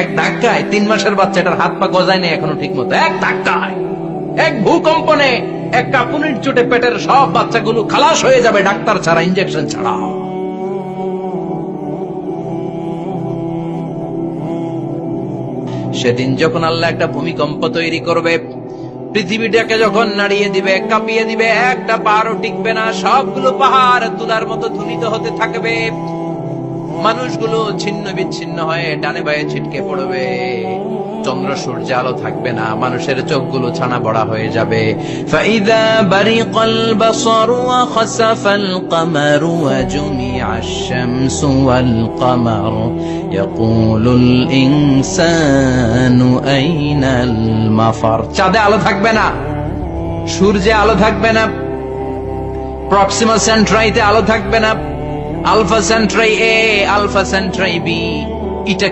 এক ধাক্কায় 3 মাসের বাচ্চাটার হাত পা গজায় নেই এখনো ঠিক মতো, এক ধাক্কায়, এক ভূকম্পনে, এক কাঁপুনির চোটে পেটের সব বাচ্চাগুলো খালাস হয়ে যাবে ডাক্তার ছাড়া, ইনজেকশন ছাড়া। সেদিন যখন আল্লাহ একটা ভূমিকম্প তৈরি করবে, পৃথিবীটাকে যখন নাড়িয়ে দিবে, কাঁপিয়ে দিবে, একটা পাহাড়ও টিকবে না, সবগুলো পাহাড় তুলার মতো ধুনিত হতে থাকবে, মানুষগুলো ছিন্ন বিচ্ছিন্ন হয়ে ডানে বায়ে ছিটকে পড়বে, চন্দ্র সূর্য আলো থাকবে না, মানুষের চোখগুলো ছানা বড়া হয়ে যাবে। ফাইদা বারিকাল বাসারু ওয়া খাসাফাল কমারু ওয়া জুমিআশ শামসু ওয়াল কমার ইয়াকুলুল ইনসানু আইনাল মাফার। চাঁদে আলো থাকবে না, সূর্যে আলো থাকবে না, প্রক্সিমা সেন্ট্রাইতে আলো থাকবে না, আলফা সেন্ট্রাই এ, আলফা সেন্ট্রাই বি, এটা